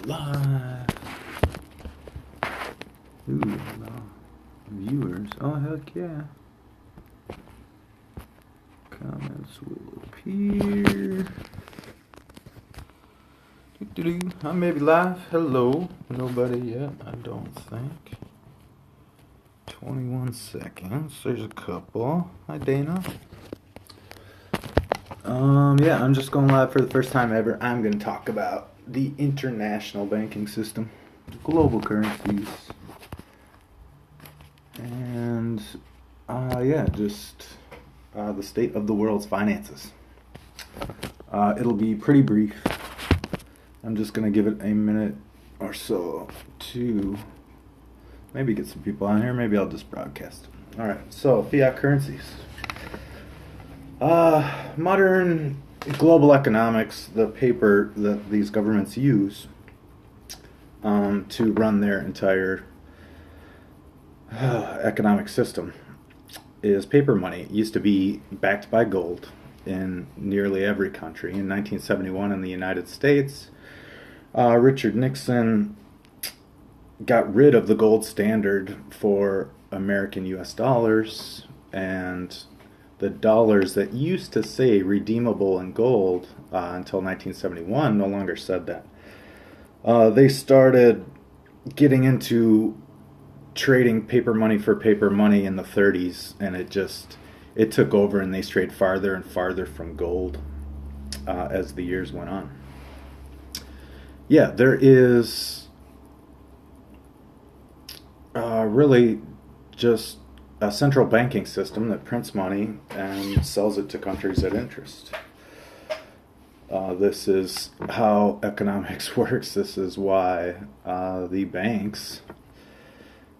Live. Ooh, no. Viewers. Oh, heck yeah. Comments will appear. I may be live. Hello. Nobody yet, I don't think. 21 seconds. There's a couple. Hi, Dana. Yeah, I'm just going live for the first time ever. I'm going to talk about the international banking system, global currencies, and just the state of the world's finances. It'll be pretty brief. I'm just going to give it a minute or so to maybe get some people on here. Maybe I'll just broadcast. All right, so fiat currencies. Modern global economics, the paper that these governments use to run their entire economic system, is paper money. It used to be backed by gold in nearly every country. In 1971 in the United States, Richard Nixon got rid of the gold standard for American US dollars, and the dollars that used to say redeemable in gold until 1971 no longer said that. They started getting into trading paper money for paper money in the 30s, and it took over, and they strayed farther and farther from gold as the years went on. Yeah, there is really just a central banking system that prints money and sells it to countries at interest. This is how economics works. This is why the banks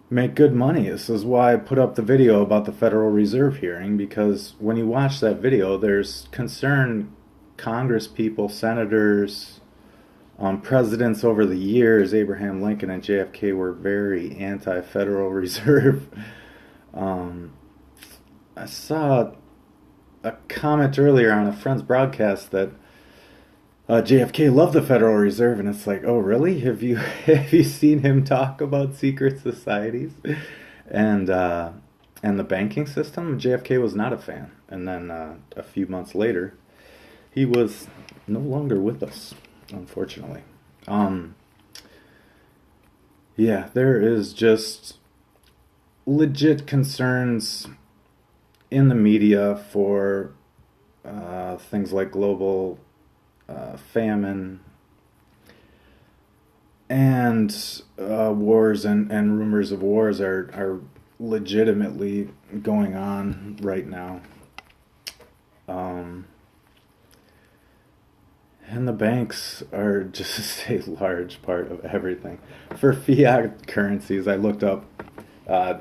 make good money. This is why I put up the video about the Federal Reserve hearing, because when you watch that video, there's concerned Congress people, senators, presidents over the years. Abraham Lincoln and JFK were very anti-Federal Reserve. I saw a comment earlier on a friend's broadcast that JFK loved the Federal Reserve, and it's like, oh really? Have you seen him talk about secret societies and the banking system? JFK was not a fan, and then a few months later, he was no longer with us, unfortunately. Yeah, there is just legit concerns in the media for things like global famine and wars and rumors of wars are legitimately going on right now. And the banks are just a large part of everything. For fiat currencies, I looked up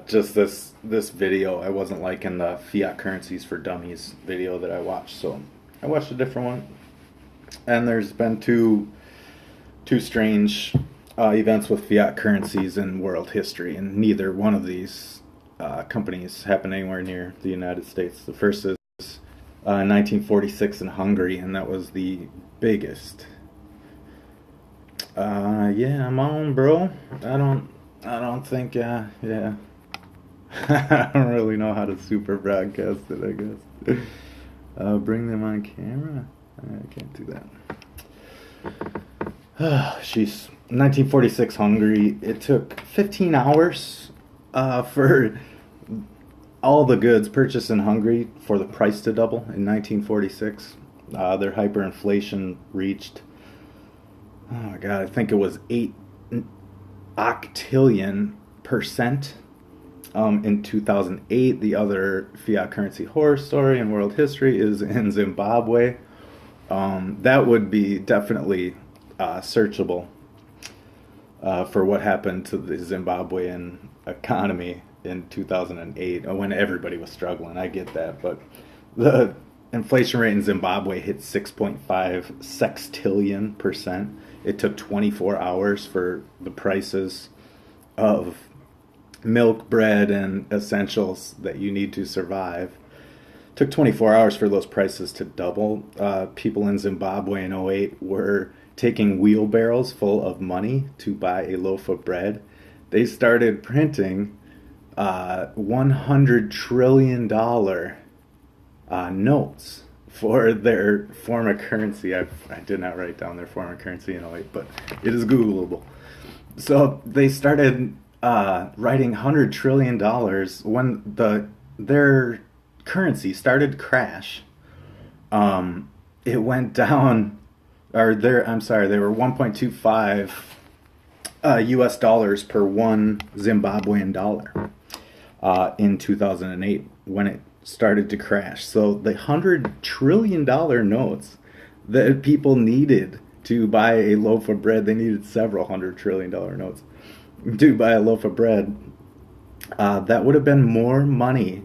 just this video. I wasn't liking the Fiat Currencies for Dummies video that I watched, so I watched a different one. And there's been two strange events with fiat currencies in world history, and neither one of these companies happened anywhere near the United States. The first is 1946 in Hungary, and that was the biggest. Yeah, I'm on, bro. I don't think, yeah. I don't really know how to super broadcast it, I guess. Bring them on camera? I can't do that. She's 1946 Hungary. It took 15 hours for all the goods purchased in Hungary for the price to double in 1946. Their hyperinflation reached, oh my god, I think it was 8 octillion percent in 2008. The other fiat currency horror story in world history is in Zimbabwe. That would be definitely searchable for what happened to the Zimbabwean economy in 2008 when everybody was struggling. I get that, but the inflation rate in Zimbabwe hit 6.5 sextillion percent. It took 24 hours for the prices of milk, bread, and essentials that you need to survive. It took 24 hours for those prices to double. People in Zimbabwe in '08 were taking wheelbarrows full of money to buy a loaf of bread, they started printing $100 trillion notes for their form of currency. I did not write down their form of currency in 08, but it is Googleable. So they started writing $100 trillion when their currency started to crash. It went down, they were 1.25 US dollars per one Zimbabwean dollar in 2008 when it started to crash. So the $100 trillion notes that people needed to buy a loaf of bread, they needed several $100 trillion notes to buy a loaf of bread. That would have been more money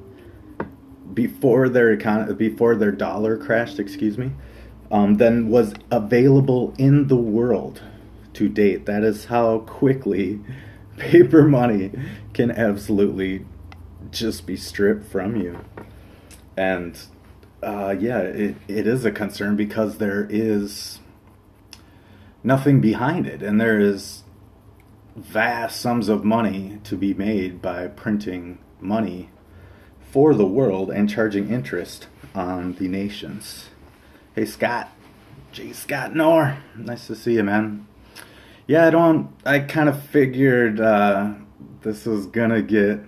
before their dollar crashed, than was available in the world to date. That is how quickly paper money can absolutely just be stripped from you. And it is a concern because there is nothing behind it, and there is vast sums of money to be made by printing money for the world and charging interest on the nations. Hey Scott, Scott Knorr, nice to see you, man. Yeah, I kind of figured this was gonna get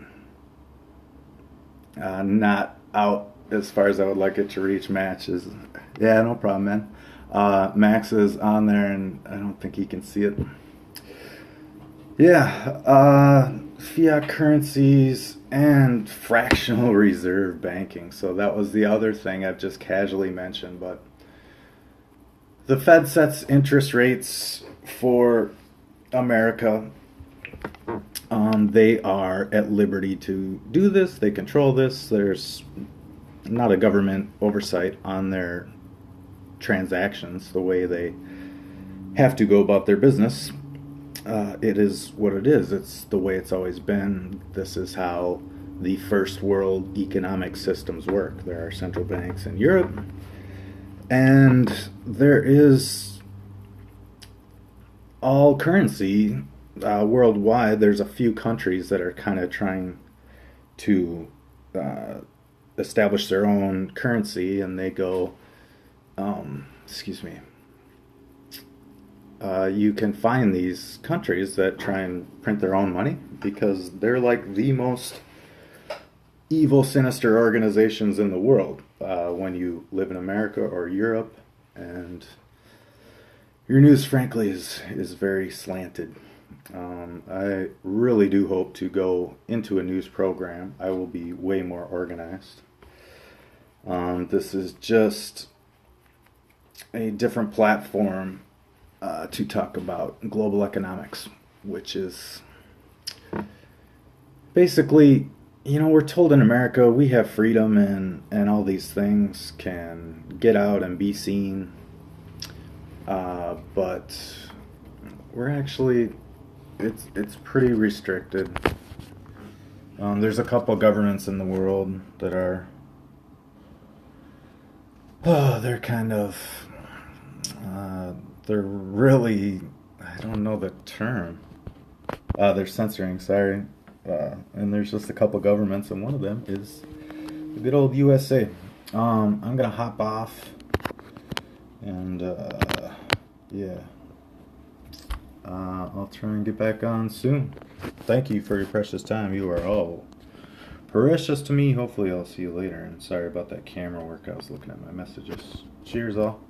not out as far as I would like it to reach matches. Yeah, no problem, man. Max is on there, and I don't think he can see it. Yeah, fiat currencies and fractional reserve banking. So that was the other thing I've just casually mentioned. But the Fed sets interest rates for America. They are at liberty to do this. They control this. There's not a government oversight on their transactions, the way they have to go about their business. It is what it is. It's the way it's always been. This is how the first world economic systems work. There are central banks in Europe, and there is all currency worldwide. There's a few countries that are kind of trying to establish their own currency, and they go, you can find these countries that try and print their own money because they're like the most evil, sinister organizations in the world when you live in America or Europe, and your news, frankly, is very slanted. I really do hope to go into a news program. I will be way more organized. This is just a different platform to talk about global economics, which is basically, we're told in America we have freedom and all these things can get out and be seen, but we're actually, it's pretty restricted. There's a couple governments in the world that are, they're kind of, they're really, I don't know the term. They're censoring, sorry. And there's just a couple governments, and one of them is the good old USA. I'm going to hop off, and yeah. I'll try and get back on soon. Thank you for your precious time. You are all precious to me. Hopefully I'll see you later, and sorry about that camera work. I was looking at my messages. Cheers all.